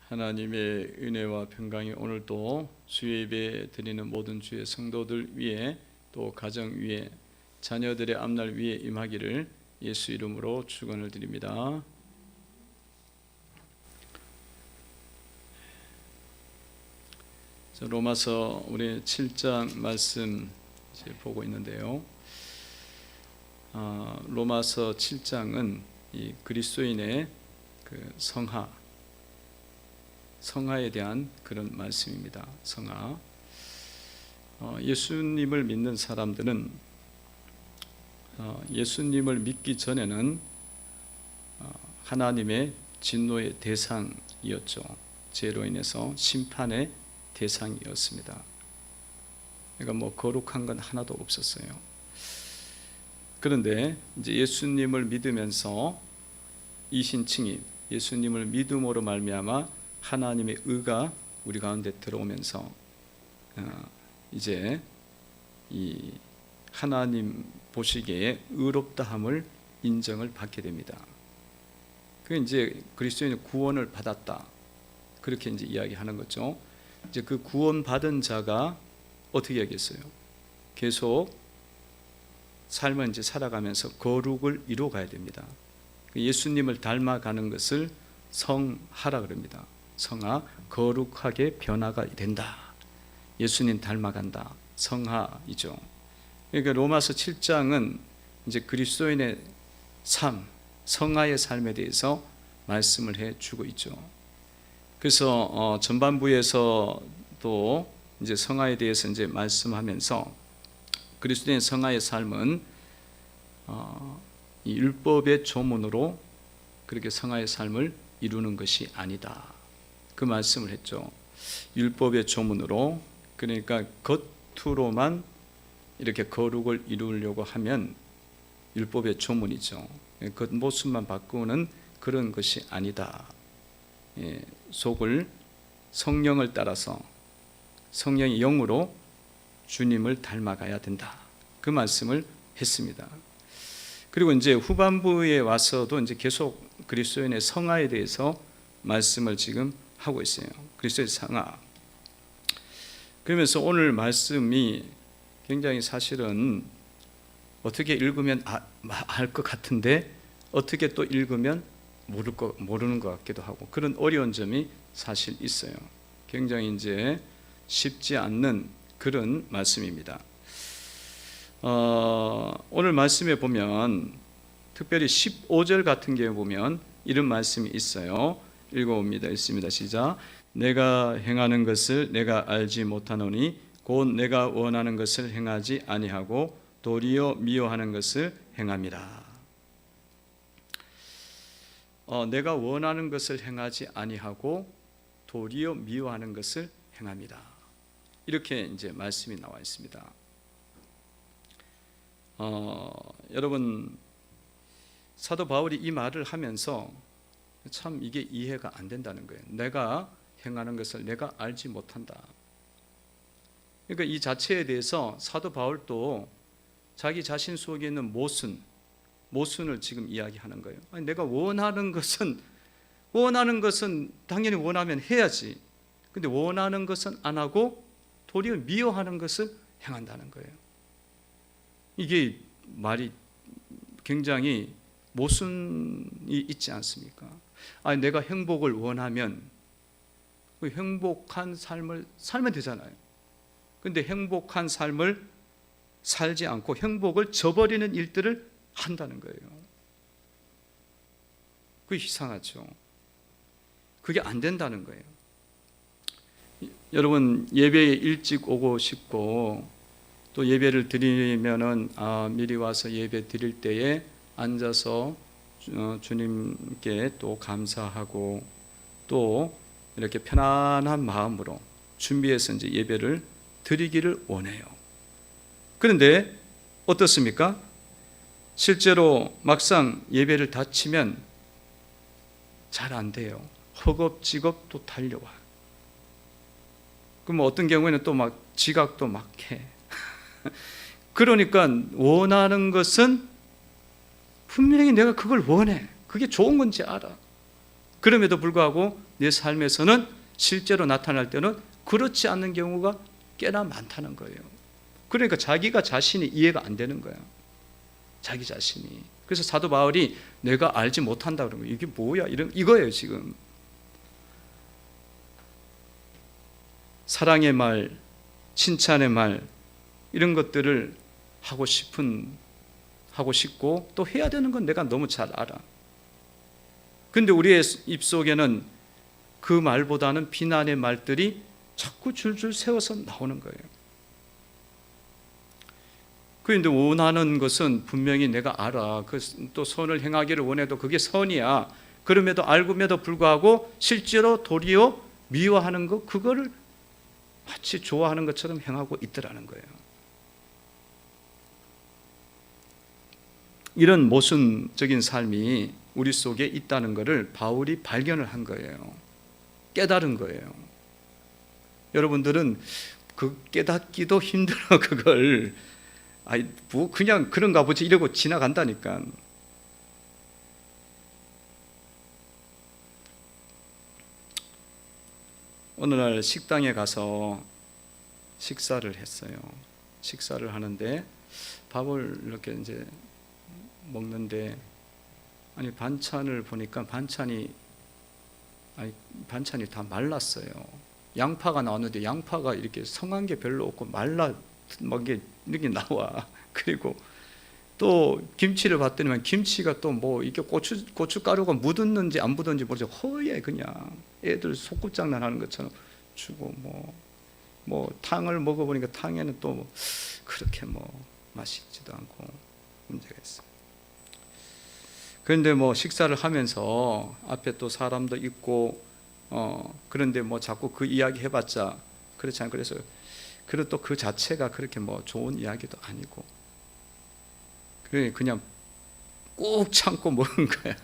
하나님의 은혜와 평강이 오늘도 주의 예배 드리는 모든 주의 성도들 위에 또 가정 위에 자녀들의 앞날 위에 임하기를 예수 이름으로 축원을 드립니다. 로마서 우리 7장 말씀 이제 보고 있는데요. 로마서 7장은 이 그리스도인의 그 성화에 대한 그런 말씀입니다. 성화. 예수님을 믿는 사람들은 예수님을 믿기 전에는 하나님의 진노의 대상이었죠. 죄로 인해서 심판의 대상이었습니다. 그러니까 뭐 거룩한 건 하나도 없었어요. 그런데 이제 예수님을 믿으면서 이신칭이 예수님을 믿음으로 말미암아 하나님의 의가 우리 가운데 들어오면서 이제 이 하나님 보시기에 의롭다함을 인정을 받게 됩니다. 그게 이제 그리스도인의 구원을 받았다. 그렇게 이제 이야기하는 거죠. 이제 그 구원받은 자가 어떻게 하겠어요? 계속 삶을 이제 살아가면서 거룩을 이루어가야 됩니다. 예수님을 닮아가는 것을 성하라 그럽니다. 성하, 거룩하게 변화가 된다. 예수님 닮아간다. 성하이죠. 그러니까 로마서 7장은 이제 그리스도인의 삶, 성하의 삶에 대해서 말씀을 해주고 있죠. 그래서 전반부에서도 이제 성하에 대해서 이제 말씀하면서 그리스도인의 성하의 삶은 이 율법의 조문으로 그렇게 성하의 삶을 이루는 것이 아니다. 그 말씀을 했죠. 율법의 조문으로, 그러니까 겉으로만 이렇게 거룩을 이루려고 하면 율법의 조문이죠. 겉모습만 바꾸는 그런 것이 아니다. 속을 성령을 따라서 성령의 영으로 주님을 닮아가야 된다. 그 말씀을 했습니다. 그리고 이제 후반부에 와서도 이제 계속 그리스도인의 성화에 대해서 말씀을 지금 하고 있어요. 그리스도의 성화. 그러면서 오늘 말씀이 굉장히 사실은 어떻게 읽으면 알 것 같은데 어떻게 또 읽으면 모르는 것 같기도 하고 그런 어려운 점이 사실 있어요. 굉장히 이제 쉽지 않는 그런 말씀입니다. 오늘 말씀에 보면 특별히 15절 같은 경우에 보면 이런 말씀이 있어요. 읽어봅니다. 읽습니다. 시작. 내가 행하는 것을 내가 알지 못하노니 곧 내가 원하는 것을 행하지 아니하고 도리어 미워하는 것을 행함이라. 내가 원하는 것을 행하지 아니하고 도리어 미워하는 것을 행함이라. 이렇게 이제 말씀이 나와 있습니다. 여러분, 사도 바울이 이 말을 하면서 참 이게 이해가 안 된다는 거예요. 내가 행하는 것을 내가 알지 못한다. 그러니까 이 자체에 대해서 사도 바울도 자기 자신 속에 있는 모순을 지금 이야기하는 거예요. 아니, 내가 원하는 것은 당연히 원하면 해야지. 근데 원하는 것은 안 하고 도리어 미워하는 것을 행한다는 거예요. 이게 말이 굉장히 모순이 있지 않습니까? 아니, 내가 행복을 원하면 그 행복한 삶을 살면 되잖아요. 근데 행복한 삶을 살지 않고 행복을 저버리는 일들을 한다는 거예요. 그게 이상하죠. 그게 안 된다는 거예요. 여러분, 예배에 일찍 오고 싶고 또 예배를 드리면은 미리 와서 예배 드릴 때에 앉아서 주님께 또 감사하고 또 이렇게 편안한 마음으로 준비해서 이제 예배를 드리기를 원해요. 그런데 어떻습니까? 실제로 막상 예배를 다 치면 잘 안 돼요. 허겁지겁 또 달려와. 그럼 어떤 경우에는 또 막 지각도 막 해. 그러니까 원하는 것은 분명히 내가 그걸 원해. 그게 좋은 건지 알아. 그럼에도 불구하고 내 삶에서는 실제로 나타날 때는 그렇지 않는 경우가 꽤나 많다는 거예요. 그러니까 자기가 자신이 이해가 안 되는 거야. 자기 자신이. 그래서 사도 바울이 내가 알지 못한다 그러면 이게 뭐야? 이거예요 지금. 사랑의 말, 칭찬의 말 이런 것들을 하고 싶고 또 해야 되는 건 내가 너무 잘 알아. 근데 우리의 입속에는 그 말보다는 비난의 말들이 자꾸 줄줄 세워서 나오는 거예요. 그런데 원하는 것은 분명히 내가 알아. 또 선을 행하기를 원해도 그게 선이야. 그럼에도 알고에도 불구하고 실제로 도리어 미워하는 것, 그거를 마치 좋아하는 것처럼 행하고 있더라는 거예요. 이런 모순적인 삶이 우리 속에 있다는 것을 바울이 발견을 한 거예요. 깨달은 거예요. 여러분들은 그 깨닫기도 힘들어. 그걸 뭐 그냥 그런가 보지 이러고 지나간다니까. 어느 날 식당에 가서 식사를 했어요. 식사를 하는데 밥을 이렇게 이제 먹는데 반찬을 보니까 반찬이 다 말랐어요. 양파가 나왔는데 양파가 이렇게 성한 게 별로 없고 말라 막 이렇게 나와. 그리고 또 김치를 봤더니 김치가 또 뭐 이게 고춧가루가 묻었는지 안 묻었는지 모르죠. 허예 그냥 애들 속꿉장난 하는 것처럼 주고 뭐 탕을 먹어보니까 탕에는 또 그렇게 뭐 맛있지도 않고 문제가 있어요. 그런데 뭐 식사를 하면서 앞에 또 사람도 있고 그런데 뭐 자꾸 그 이야기 해봤자 그렇지 않고 그리고 또 그 자체가 그렇게 뭐 좋은 이야기도 아니고 그냥 꾹 참고 먹은 거야.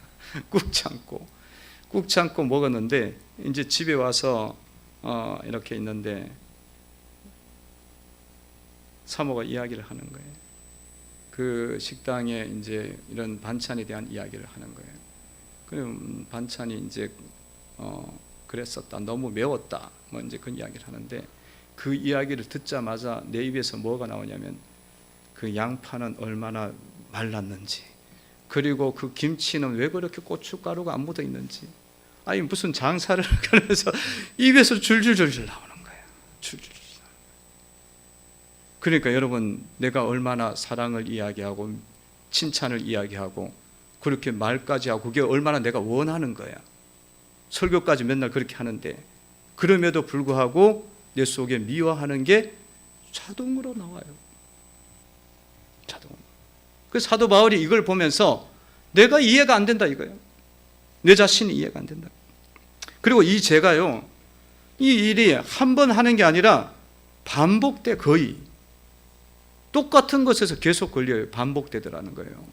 꾹 참고 먹었는데 이제 집에 와서 이렇게 있는데 사모가 이야기를 하는 거예요. 그 식당에 이제 이런 반찬에 대한 이야기를 하는 거예요. 그럼 반찬이 이제 그랬었다, 너무 매웠다, 뭐 이제 그 이야기를 하는데 그 이야기를 듣자마자 내 입에서 뭐가 나오냐면 그 양파는 얼마나 말랐는지, 그리고 그 김치는 왜 그렇게 고춧가루가 안 묻어 있는지, 무슨 장사를 하면서 입에서 줄줄줄줄 나오는 거예요. 줄줄줄. 그러니까 여러분, 내가 얼마나 사랑을 이야기하고 칭찬을 이야기하고 그렇게 말까지 하고 그게 얼마나 내가 원하는 거야. 설교까지 맨날 그렇게 하는데 그럼에도 불구하고 내 속에 미워하는 게 자동으로 나와요. 자동으로. 그래서 사도 바울이 이걸 보면서 내가 이해가 안 된다 이거예요. 내 자신이 이해가 안 된다. 그리고 이 죄가요, 이 일이 한 번 하는 게 아니라 반복돼. 거의 똑같은 것에서 계속 걸려요. 반복되더라는 거예요.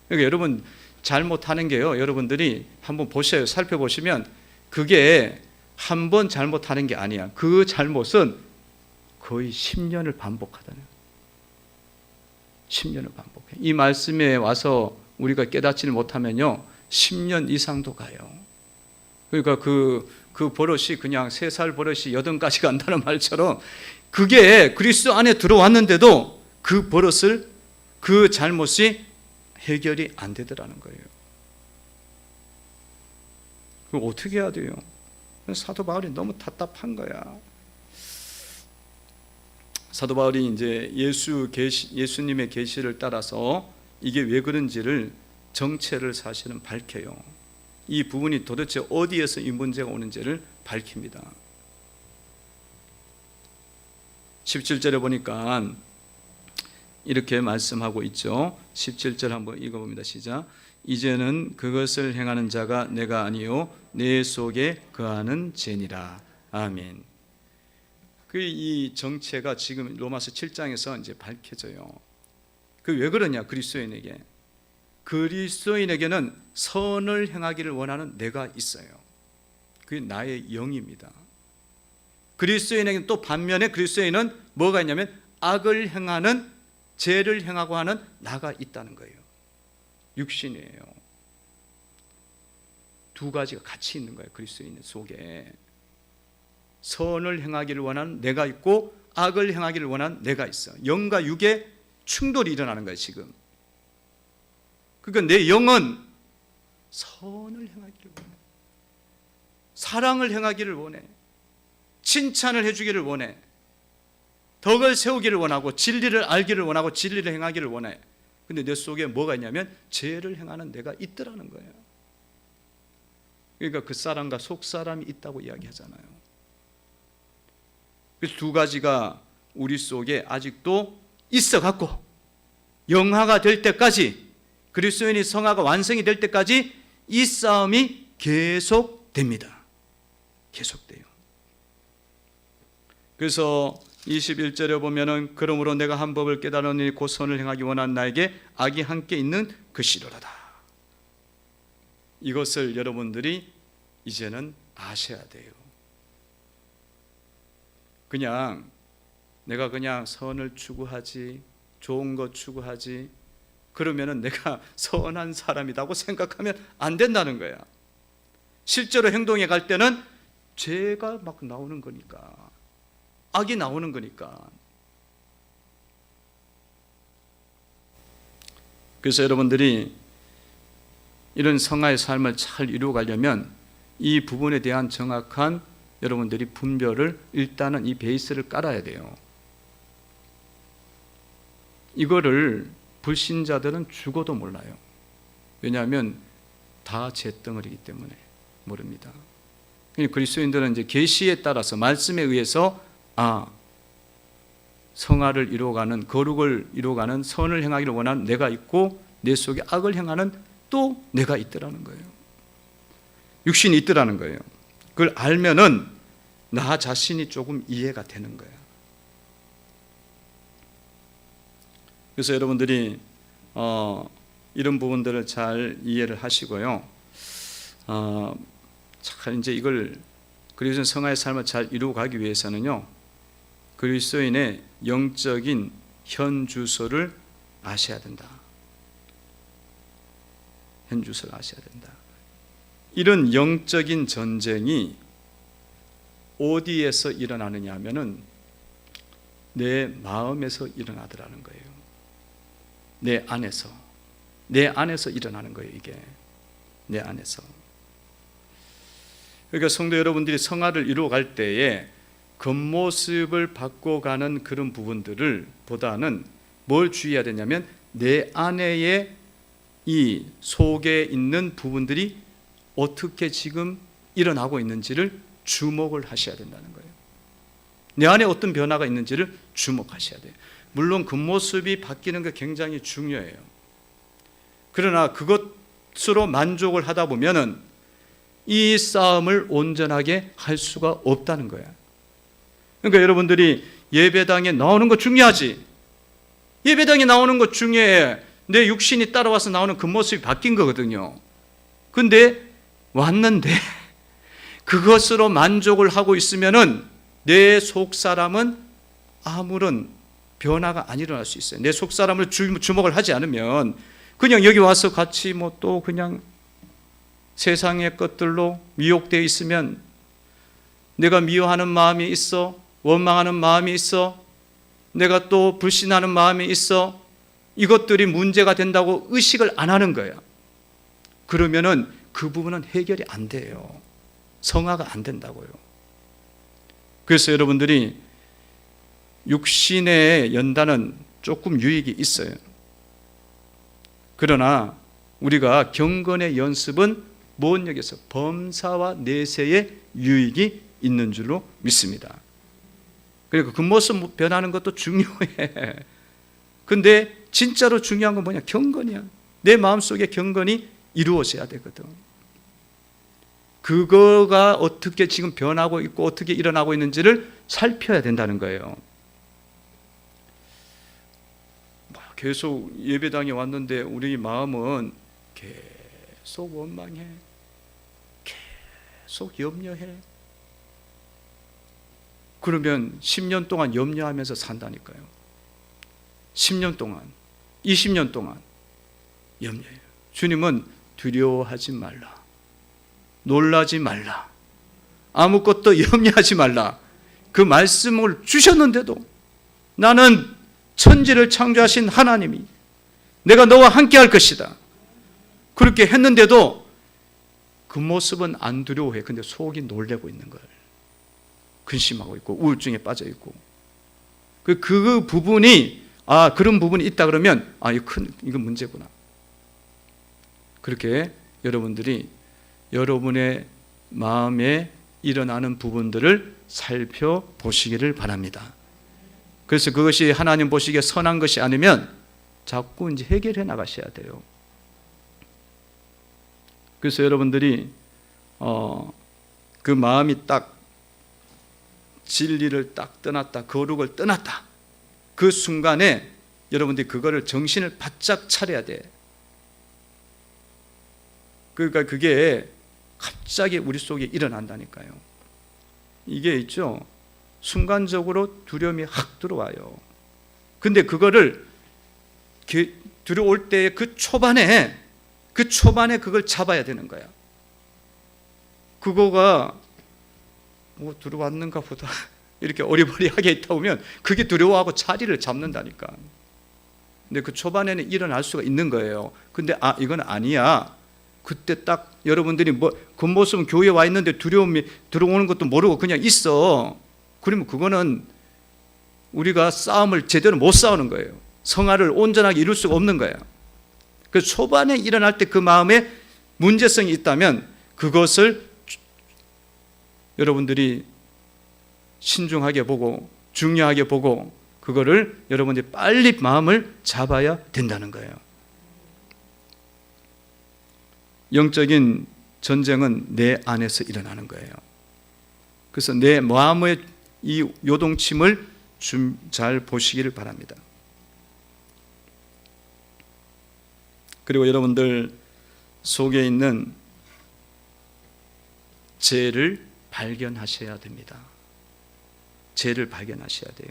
그러니까 여러분 잘못하는 게요, 여러분들이 한번 보셔요. 살펴보시면 그게 한 번 잘못하는 게 아니야. 그 잘못은 거의 10년을 반복하다는 거예요. 10년을 반복해. 이 말씀에 와서 우리가 깨닫지를 못하면요 10년 이상도 가요. 그러니까 그 버릇이 그냥 3살 버릇이 8가지 간다는 말처럼 그게 그리스도 안에 들어왔는데도 그 버릇을, 그 잘못이 해결이 안 되더라는 거예요. 그럼 어떻게 해야 돼요? 사도 바울이 너무 답답한 거야. 사도 바울이 이제 예수님의 계시를 따라서 이게 왜 그런지를 정체를 사실은 밝혀요. 이 부분이 도대체 어디에서 이 문제가 오는지를 밝힙니다. 17절에 보니까 이렇게 말씀하고 있죠. 17절 한번 읽어봅니다. 시작. 이제는 그것을 행하는 자가 내가 아니요 내 속에 거하는 죄니라. 아멘. 이 정체가 지금 로마서 7장에서 이제 밝혀져요. 그 왜 그러냐? 그리스도인에게는 선을 행하기를 원하는 내가 있어요. 그게 나의 영입니다. 그리스도인에게는 또 반면에 그리스도인은 뭐가 있냐면 악을 행하는, 죄를 행하고 하는 나가 있다는 거예요. 육신이에요. 두 가지가 같이 있는 거예요. 그리스도인 속에 선을 행하기를 원하는 내가 있고 악을 행하기를 원하는 내가 있어. 영과 육의 충돌이 일어나는 거예요 지금. 그러니까 내 영은 선을 행하기를 원해, 사랑을 행하기를 원해, 칭찬을 해주기를 원해, 덕을 세우기를 원하고 진리를 알기를 원하고 진리를 행하기를 원해. 근데 내 속에 뭐가 있냐면 죄를 행하는 내가 있더라는 거예요. 그러니까 그 사람과 속 사람이 있다고 이야기하잖아요. 그래서 두 가지가 우리 속에 아직도 있어 갖고 영화가 될 때까지, 그리스도인이 성화가 완성이 될 때까지 이 싸움이 계속됩니다. 계속돼요. 그래서 21절에 보면은 그러므로 내가 한 법을 깨달으니 곧 선을 행하기 원하는 나에게 악이 함께 있는 것이로다. 이것을 여러분들이 이제는 아셔야 돼요. 그냥 내가 그냥 선을 추구하지, 좋은 것 추구하지, 그러면은 내가 선한 사람이라고 생각하면 안 된다는 거야. 실제로 행동에 갈 때는 죄가 막 나오는 거니까, 악이 나오는 거니까. 그래서 여러분들이 이런 성화의 삶을 잘 이루어가려면 이 부분에 대한 정확한 여러분들이 분별을, 일단은 이 베이스를 깔아야 돼요. 이거를 불신자들은 죽어도 몰라요. 왜냐하면 다 잿덩어리이기 때문에 모릅니다. 그리스도인들은 이제 계시에 따라서 말씀에 의해서 성화를 이루어가는, 거룩을 이루어가는, 선을 행하기를 원하는 내가 있고 내 속에 악을 행하는 또 내가 있더라는 거예요. 육신이 있더라는 거예요. 그걸 알면은 나 자신이 조금 이해가 되는 거예요. 그래서 여러분들이 이런 부분들을 잘 이해를 하시고요. 잘 이제 이걸 그리스도인 성화의 삶을 잘 이루어가기 위해서는요, 그리스도인의 영적인 현 주소를 아셔야 된다. 현 주소를 아셔야 된다. 이런 영적인 전쟁이 어디에서 일어나느냐 하면은 내 마음에서 일어나더라는 거예요. 내 안에서 일어나는 거예요. 이게 내 안에서. 그러니까 성도 여러분들이 성화를 이루어갈 때에 겉모습을 바꿔가는 그런 부분들을 보다는 뭘 주의해야 되냐면 내 안에의 이 속에 있는 부분들이 어떻게 지금 일어나고 있는지를 주목을 하셔야 된다는 거예요. 내 안에 어떤 변화가 있는지를 주목하셔야 돼요. 물론 겉모습이 바뀌는 게 굉장히 중요해요. 그러나 그것으로 만족을 하다 보면은 이 싸움을 온전하게 할 수가 없다는 거야. 그러니까 여러분들이 예배당에 나오는 거 중요하지. 예배당에 나오는 거 중요해. 내 육신이 따라와서 나오는 겉모습이 바뀐 거거든요. 근데 왔는데 그것으로 만족을 하고 있으면은 내 속 사람은 아무런 변화가 안 일어날 수 있어요. 내 속 사람을 주목을 하지 않으면 그냥 여기 와서 같이 뭐 또 그냥 세상의 것들로 미혹되어 있으면 내가 미워하는 마음이 있어, 원망하는 마음이 있어, 내가 또 불신하는 마음이 있어, 이것들이 문제가 된다고 의식을 안 하는 거야. 그러면은 그 부분은 해결이 안 돼요. 성화가 안 된다고요. 그래서 여러분들이 육신의 연단은 조금 유익이 있어요. 그러나 우리가 경건의 연습은 뭔 역에서 범사와 내세의 유익이 있는 줄로 믿습니다. 그리고 그 모습 변하는 것도 중요해. 근데 진짜로 중요한 건 뭐냐? 경건이야. 내 마음속에 경건이 이루어져야 되거든. 그거가 어떻게 지금 변하고 있고 어떻게 일어나고 있는지를 살펴야 된다는 거예요. 계속 예배당에 왔는데 우리 마음은 계속 원망해, 계속 염려해. 그러면 10년 동안 염려하면서 산다니까요. 10년 동안, 20년 동안 염려해요. 주님은 두려워하지 말라. 놀라지 말라. 아무것도 염려하지 말라. 그 말씀을 주셨는데도 나는 천지를 창조하신 하나님이 내가 너와 함께 할 것이다. 그렇게 했는데도 그 모습은 안 두려워해. 근데 속이 놀래고 있는 거예요. 근심하고 있고 우울증에 빠져 있고. 그 부분이 그런 부분이 있다 그러면 이건 문제구나. 그렇게 여러분들이 여러분의 마음에 일어나는 부분들을 살펴보시기를 바랍니다. 그래서 그것이 하나님 보시기에 선한 것이 아니면 자꾸 이제 해결해 나가셔야 돼요. 그래서 여러분들이 그 마음이 딱 진리를 딱 떠났다, 거룩을 떠났다, 그 순간에 여러분들이 그거를 정신을 바짝 차려야 돼. 그러니까 그게 갑자기 우리 속에 일어난다니까요. 이게 있죠, 순간적으로 두려움이 확 들어와요. 근데 그거를 들어올 때의 그 초반에 그걸 잡아야 되는 거야. 그거가 들어왔는가 보다 이렇게 어리버리하게 있다 보면 그게 두려워하고 자리를 잡는다니까. 근데 그 초반에는 일어날 수가 있는 거예요. 근데 이건 아니야. 그때 딱 여러분들이 겉모습은 교회에 와 있는데 두려움이 들어오는 것도 모르고 그냥 있어. 그러면 그거는 우리가 싸움을 제대로 못 싸우는 거예요. 성화를 온전하게 이룰 수가 없는 거야. 그 초반에 일어날 때 그 마음에 문제성이 있다면 그것을 여러분들이 신중하게 보고 중요하게 보고 그거를 여러분들이 빨리 마음을 잡아야 된다는 거예요. 영적인 전쟁은 내 안에서 일어나는 거예요. 그래서 내 마음의 이 요동침을 좀 잘 보시기를 바랍니다. 그리고 여러분들 속에 있는 죄를 발견하셔야 됩니다. 죄를 발견하셔야 돼요.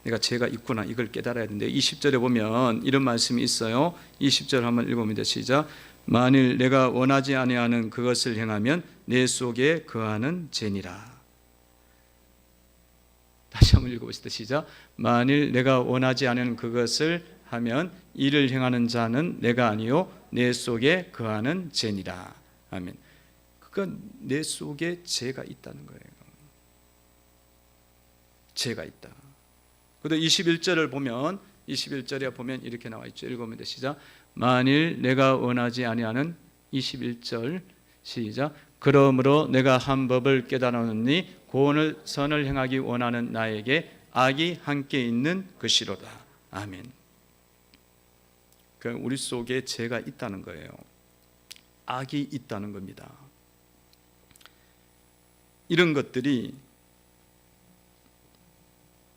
내가 죄가 있구나, 이걸 깨달아야 되는데 20절에 보면 이런 말씀이 있어요. 20절 한번 읽어봅니다. 시작. 만일 내가 원하지 아니하는 그것을 행하면 내 속에 거하는 죄니라. 다시 한번 읽어보시다. 시작. 만일 내가 원하지 않은 그것을 하면 이를 행하는 자는 내가 아니요 내 속에 거하는 죄니라. 아멘. 그러니까 내 속에 죄가 있다는 거예요. 죄가 있다. 그런데 21절을 보면 21절에 보면 이렇게 나와 있죠. 읽어보면 시작. 만일 내가 원하지 아니하는 21절 시작. 그러므로 내가 한 법을 깨달았으니 구원을 선을 행하기 원하는 나에게 악이 함께 있는 것이로다. 아멘. 우리 속에 죄가 있다는 거예요. 악이 있다는 겁니다. 이런 것들이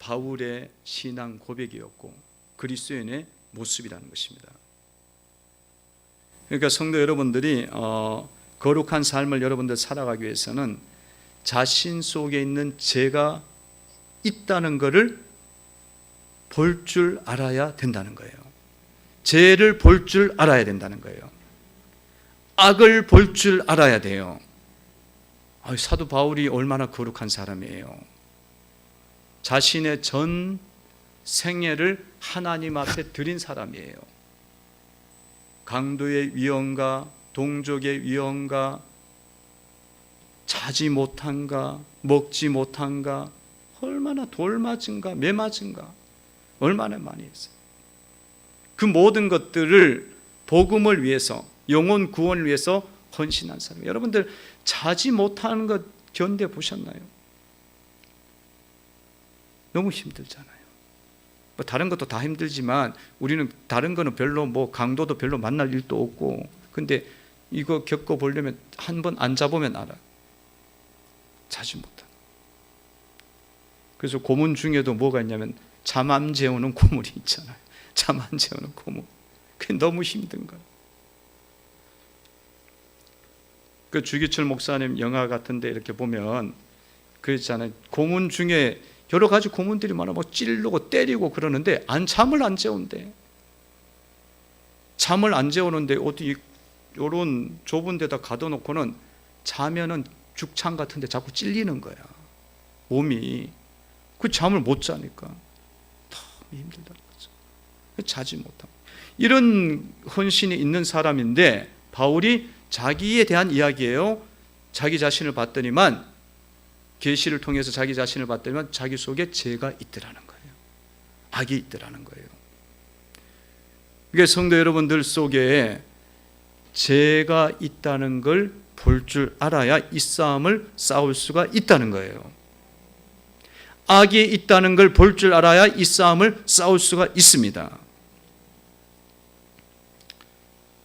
바울의 신앙 고백이었고 그리스도인의 모습이라는 것입니다. 그러니까 성도 여러분들이 거룩한 삶을 여러분들 살아가기 위해서는 자신 속에 있는 죄가 있다는 것을 볼 줄 알아야 된다는 거예요. 죄를 볼 줄 알아야 된다는 거예요. 악을 볼 줄 알아야 돼요. 사도 바울이 얼마나 거룩한 사람이에요. 자신의 전 생애를 하나님 앞에 드린 사람이에요. 강도의 위험과 동족의 위험과 자지 못한가 먹지 못한가 얼마나 돌 맞은가 매 맞은가 얼마나 많이 했어요. 그 모든 것들을 복음을 위해서 영혼 구원을 위해서 헌신한 사람. 여러분들 자지 못하는 것 견뎌 보셨나요? 너무 힘들잖아요. 다른 것도 다 힘들지만 우리는 다른 거는 별로 강도도 별로 만날 일도 없고, 근데 이거 겪어보려면 한 번 안 잡으면 알아. 자지 못한. 그래서 고문 중에도 뭐가 있냐면 잠 안 재우는 고문이 있잖아요. 잠 안 재우는 고문. 그게 너무 힘든 거예요. 그 주기철 목사님 영화 같은데 이렇게 보면 그렇잖아요. 고문 중에 여러 가지 고문들이 많아. 찌르고 때리고 그러는데 잠을 안 재운대. 잠을 안 재우는데 어디 요런 좁은 데다 가둬놓고는 자면은 죽창 같은데 자꾸 찔리는 거야. 몸이. 그 잠을 못 자니까 너무 힘들다는 거죠. 자지 못하고. 이런 헌신이 있는 사람인데 바울이 자기에 대한 이야기예요. 자기 자신을 봤더니만, 계시를 통해서 자기 자신을 봤더니만 자기 속에 죄가 있더라는 거예요. 악이 있더라는 거예요. 이게 성도 여러분들 속에 죄가 있다는 걸 볼 줄 알아야 이 싸움을 싸울 수가 있다는 거예요. 악이 있다는 걸 볼 줄 알아야 이 싸움을 싸울 수가 있습니다.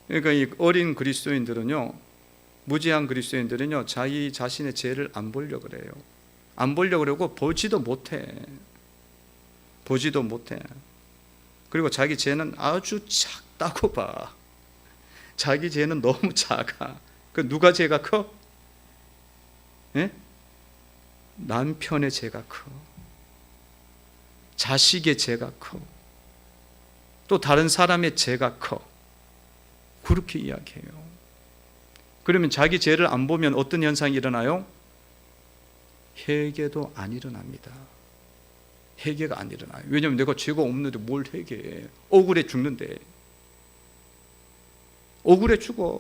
그러니까 이 어린 그리스도인들은요, 무지한 그리스도인들은요, 자기 자신의 죄를 안 보려고 그래요. 안 보려고 그러고 보지도 못해. 보지도 못해. 그리고 자기 죄는 아주 작다고 봐. 자기 죄는 너무 작아. 그 누가 죄가 커? 예? 남편의 죄가 커. 자식의 죄가 커. 또 다른 사람의 죄가 커. 그렇게 이야기해요. 그러면 자기 죄를 안 보면 어떤 현상이 일어나요? 회개도 안 일어납니다. 회개가 안 일어나요. 왜냐하면 내가 죄가 없는데 뭘 회개해. 억울해 죽는데. 억울해 죽어.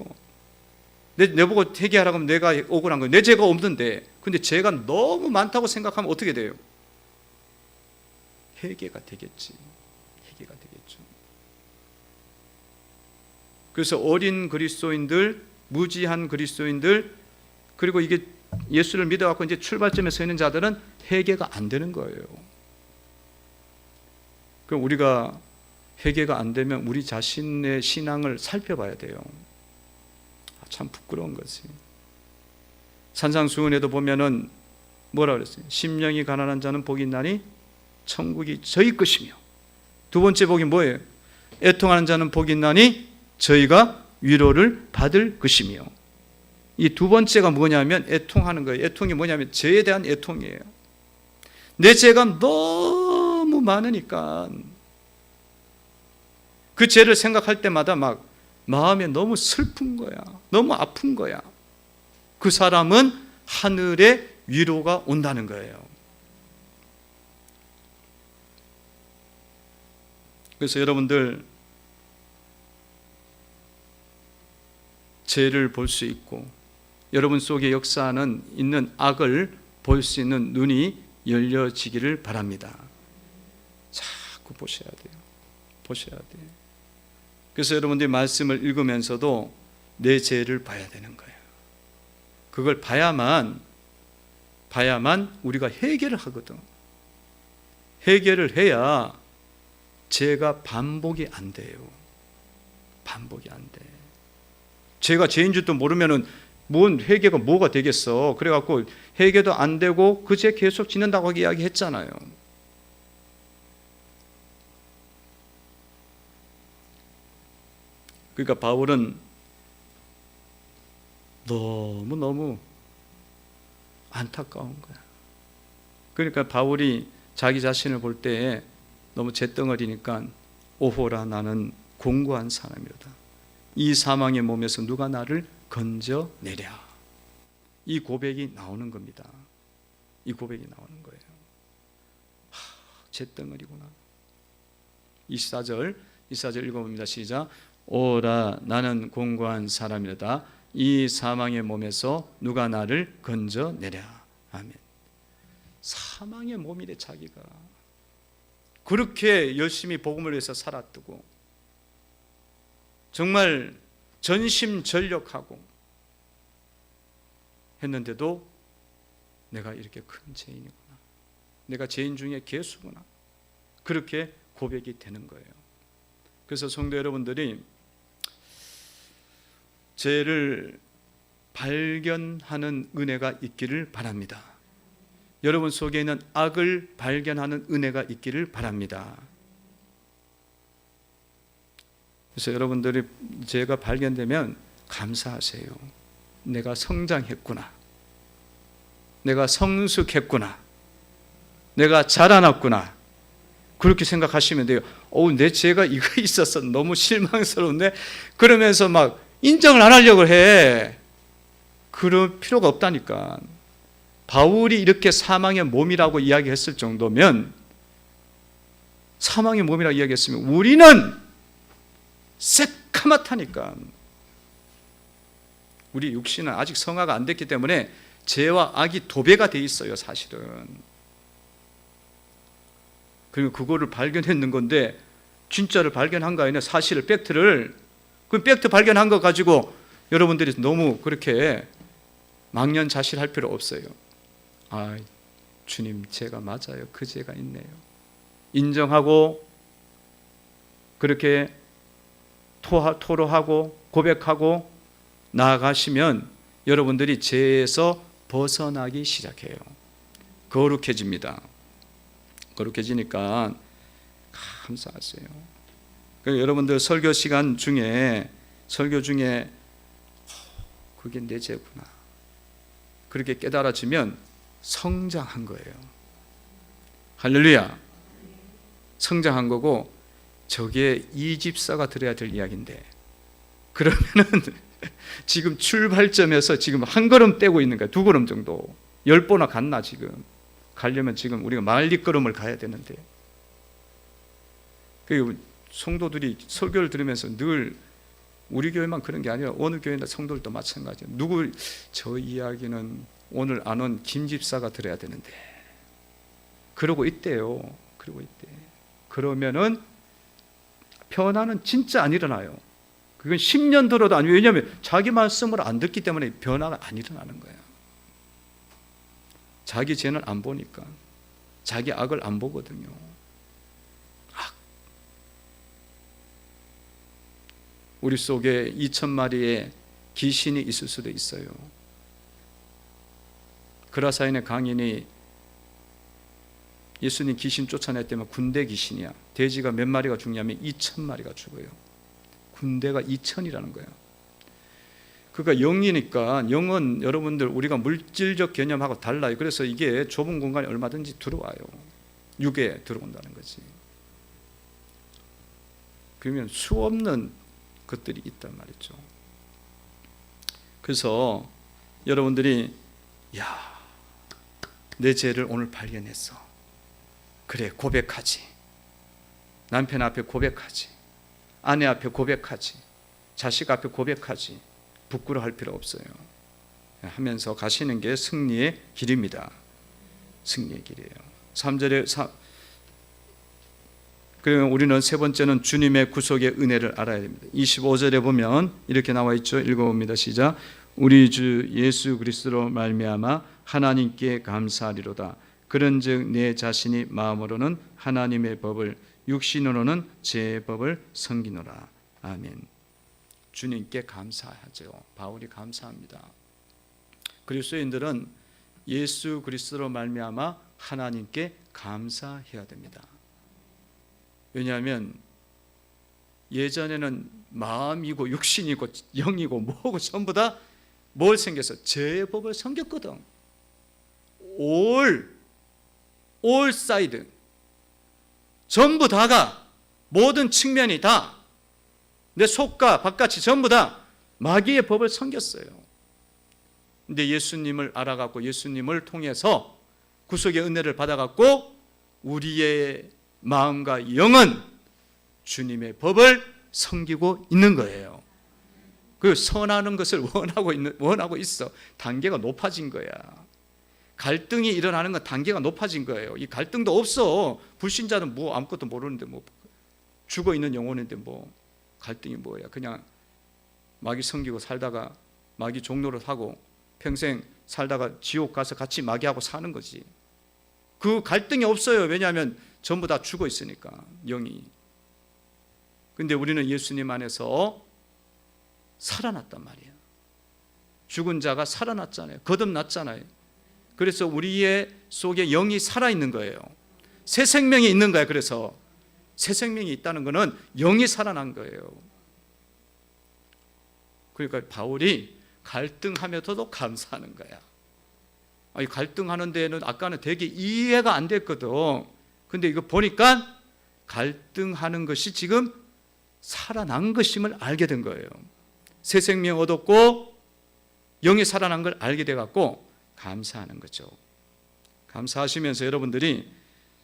내보고 회개하라고 하면 내가 억울한 거예요. 내 죄가 없는데. 근데 죄가 너무 많다고 생각하면 어떻게 돼요? 회개가 되겠지. 회개가 되겠죠. 그래서 어린 그리스도인들, 무지한 그리스도인들, 그리고 이게 예수를 믿어갖고 이제 출발점에 서 있는 자들은 회개가 안 되는 거예요. 그럼 우리가 회개가 안 되면 우리 자신의 신앙을 살펴봐야 돼요. 참 부끄러운 거지. 산상수훈에도 보면은 뭐라 그랬어요? 심령이 가난한 자는 복이 있나니 천국이 저희 것이며, 두 번째 복이 뭐예요? 애통하는 자는 복이 있나니 저희가 위로를 받을 것이며. 이 두 번째가 뭐냐면 애통하는 거예요. 애통이 뭐냐면 죄에 대한 애통이에요. 내 죄가 너무 많으니까 그 죄를 생각할 때마다 막 마음에 너무 슬픈 거야. 너무 아픈 거야. 그 사람은 하늘의 위로가 온다는 거예요. 그래서 여러분들, 죄를 볼 수 있고 여러분 속에 역사하는 있는 악을 볼 수 있는 눈이 열려지기를 바랍니다. 자꾸 보셔야 돼요. 보셔야 돼요. 그래서 여러분들이 말씀을 읽으면서도 내 죄를 봐야 되는 거예요. 그걸 봐야만 우리가 해결을 하거든. 해결을 해야 죄가 반복이 안 돼요. 반복이 안 돼. 죄가 죄인 줄도 모르면은 뭔 회개가 뭐가 되겠어. 그래갖고 회개도 안 되고 그 죄 계속 짓는다고 이야기했잖아요. 그러니까 바울은 너무 안타까운 거야. 그러니까 바울이 자기 자신을 볼 때에 너무 잿덩어리니까 오호라 나는 공고한 사람이로다. 이 사망의 몸에서 누가 나를 건져내랴. 이 고백이 나오는 겁니다. 이 고백이 나오는 거예요. 잿덩어리구나. 24절 읽어봅니다. 시작. 오라 나는 공고한 사람이로다. 이 사망의 몸에서 누가 나를 건져내랴. 아멘. 사망의 몸이래 자기가. 그렇게 열심히 복음을 위해서 살았고 정말 전심전력하고 했는데도 내가 이렇게 큰 죄인이구나. 내가 죄인 중에 괴수구나. 그렇게 고백이 되는 거예요. 그래서 성도 여러분들이 죄를 발견하는 은혜가 있기를 바랍니다. 여러분 속에 있는 악을 발견하는 은혜가 있기를 바랍니다. 그래서 여러분들이 죄가 발견되면 감사하세요. 내가 성장했구나. 내가 성숙했구나. 내가 자라났구나. 그렇게 생각하시면 돼요. 내 죄가 이거 있어서 너무 실망스러운데, 그러면서 막 인정을 안 하려고 해. 그럴 필요가 없다니까. 바울이 이렇게 사망의 몸이라고 이야기했을 정도면, 사망의 몸이라고 이야기했으면 우리는 새카맣다니까. 우리 육신은 아직 성화가 안 됐기 때문에 죄와 악이 도배가 돼 있어요, 사실은. 그리고 그거를 발견했는 건데, 진짜를 발견한 거 아니냐, 사실을, 팩트를. 그 팩트 발견한 거 가지고 여러분들이 너무 그렇게 망연자실할 필요 없어요. 아, 주님, 죄가 맞아요. 그 죄가 있네요. 인정하고 그렇게 토로하고 고백하고 나아가시면 여러분들이 죄에서 벗어나기 시작해요. 거룩해집니다. 거룩해지니까 감사하세요. 여러분들 설교 시간 중에, 설교 중에 그게 내 죄구나, 그렇게 깨달아지면 성장한 거예요. 할렐루야. 성장한 거고, 저게 이 집사가 들어야 될 이야기인데, 그러면은 지금 출발점에서 지금 한 걸음 떼고 있는 거야. 두 걸음 정도. 10보나 갔나 지금. 가려면 지금 우리가 말리걸음을 가야 되는데. 그 성도들이 설교를 들으면서 늘, 우리 교회만 그런 게 아니라 어느 교회나 성도들도 마찬가지예요. 누구, 저 이야기는 오늘 안 온 김 집사가 들어야 되는데, 그러고 있대요. 그러고 있대. 그러면은 변화는 진짜 안 일어나요. 그건 10년 들어도 아니에요. 왜냐하면 자기 말씀을 안 듣기 때문에 변화가 안 일어나는 거예요. 자기 죄는 안 보니까, 자기 악을 안 보거든요. 악. 우리 속에 2000마리의 귀신이 있을 수도 있어요. 그라사인의 강인이 예수님 귀신 쫓아냈다면 군대 귀신이야. 돼지가 몇 마리가 죽냐면 2000마리가 죽어요. 군대가 2000이라는 거예요. 그러니까 영이니까, 영은 여러분들 우리가 물질적 개념하고 달라요. 그래서 이게 좁은 공간에 얼마든지 들어와요. 육에 들어온다는 거지. 그러면 수없는 것들이 있단 말이죠. 그래서 여러분들이, 야, 내 죄를 오늘 발견했어. 그래, 고백하지. 남편 앞에 고백하지. 아내 앞에 고백하지. 자식 앞에 고백하지. 부끄러워할 필요 없어요. 하면서 가시는 게 승리의 길입니다. 승리의 길이에요. 3절에 그러면 우리는 세 번째는 주님의 구속의 은혜를 알아야 됩니다. 25절에 보면 이렇게 나와 있죠. 읽어봅니다. 시작. 우리 주 예수 그리스도로 말미암아 하나님께 감사하리로다. 그런즉 내 자신이 마음으로는 하나님의 법을, 육신으로는 제 법을 섬기노라. 아멘. 주님께 감사하죠. 바울이 감사합니다. 그리스도인들은 예수 그리스도로 말미암아 하나님께 감사해야 됩니다. 왜냐하면 예전에는 마음이고 육신이고 영이고 뭐고 전부 다 뭘 생겨서 죄의 법을 섬겼거든. 올 사이드, 전부 다가, 모든 측면이 다, 내 속과 바깥이 전부 다 마귀의 법을 섬겼어요. 근데 예수님을 알아갖고 예수님을 통해서 구속의 은혜를 받아갖고 우리의 마음과 영은 주님의 법을 섬기고 있는 거예요. 그 선하는 것을 원하고 있어. 단계가 높아진 거야. 갈등이 일어나는 건 단계가 높아진 거예요. 이 갈등도 없어. 불신자는 뭐 아무것도 모르는데, 뭐 죽어 있는 영혼인데 뭐 갈등이 뭐야. 그냥 마귀 섬기고 살다가 마귀 종로를 하고 평생 살다가 지옥 가서 같이 마귀하고 사는 거지. 그 갈등이 없어요. 왜냐하면 전부 다 죽어 있으니까, 영이. 근데 우리는 예수님 안에서 살아났단 말이에요. 죽은 자가 살아났잖아요. 거듭났잖아요. 그래서 우리의 속에 영이 살아있는 거예요. 새 생명이 있는 거예요. 그래서 새 생명이 있다는 것은 영이 살아난 거예요. 그러니까 바울이 갈등하면서도 감사하는 거야. 이 갈등하는 데는 아까는 되게 이해가 안 됐거든. 근데 이거 보니까 갈등하는 것이 지금 살아난 것임을 알게 된 거예요. 새 생명 얻었고 영이 살아난 걸 알게 돼 갖고 감사하는 거죠. 감사하시면서 여러분들이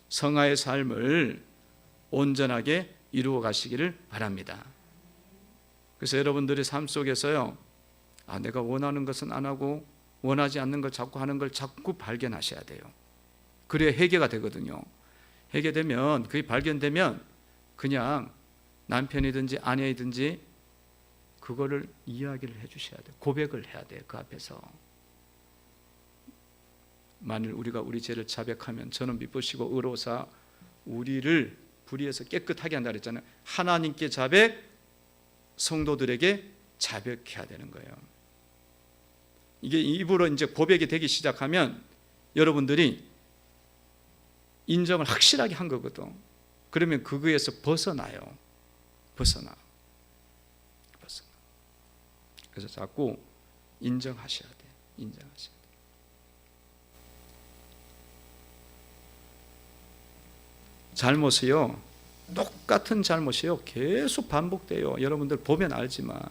성화의 삶을 온전하게 이루어 가시기를 바랍니다. 그래서 여러분들의 삶 속에서요, 내가 원하는 것은 안 하고 원하지 않는 걸 자꾸 하는 걸 자꾸 발견하셔야 돼요. 그래야 회개가 되거든요. 회개되면, 그게 발견되면 그냥 남편이든지 아내이든지 그거를 이야기를 해주셔야 돼요. 고백을 해야 돼요. 그 앞에서. 만일 우리가 우리 죄를 자백하면 저는 미쁘시고 의로사 우리를 불의에서 깨끗하게 한다 그랬잖아요. 하나님께 자백, 성도들에게 자백해야 되는 거예요. 이게 입으로 이제 고백이 되기 시작하면 여러분들이 인정을 확실하게 한 거거든. 그러면 그거에서 벗어나요. 벗어나. 그래서 자꾸 인정하셔야 돼요. 인정하셔야 돼요. 잘못이요, 똑같은 잘못이요 계속 반복돼요. 여러분들 보면 알지만.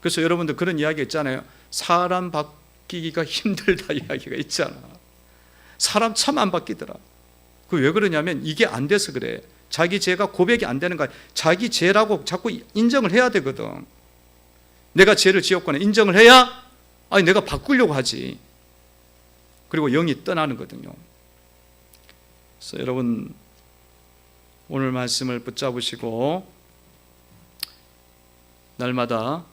그래서 여러분들 그런 이야기 있잖아요. 사람 바뀌기가 힘들다 이야기가 있잖아. 사람 참 안 바뀌더라. 그 왜 그러냐면 이게 안 돼서 그래. 자기 죄가 고백이 안 되는 거야. 자기 죄라고 자꾸 인정을 해야 되거든. 내가 죄를 지었거나 인정을 해야 내가 바꾸려고 하지. 그리고 영이 떠나는 거거든요. 그래서 여러분 오늘 말씀을 붙잡으시고 날마다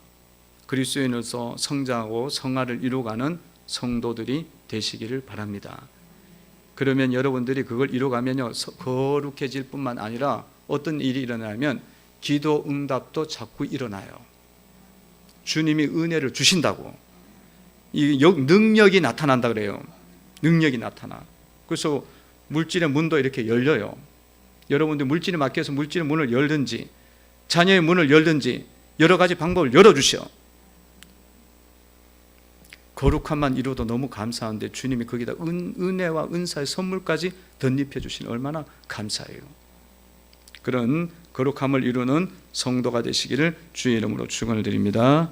그리스도인으로서 성장하고 성화를 이루어가는 성도들이 되시기를 바랍니다. 그러면 여러분들이 그걸 이루어가면요, 거룩해질 뿐만 아니라 어떤 일이 일어나면 기도 응답도 자꾸 일어나요. 주님이 은혜를 주신다고. 이 능력이 나타난다 그래요. 능력이 나타나. 그래서 물질의 문도 이렇게 열려요. 여러분들 물질이 막혀서 물질의 문을 열든지 자녀의 문을 열든지 여러 가지 방법을 열어주셔. 거룩함만 이루어도 너무 감사한데 주님이 거기다 은혜와 은사의 선물까지 덧입혀 주시니 얼마나 감사해요. 그런 거룩함을 이루는 성도가 되시기를 주의 이름으로 축원을 드립니다.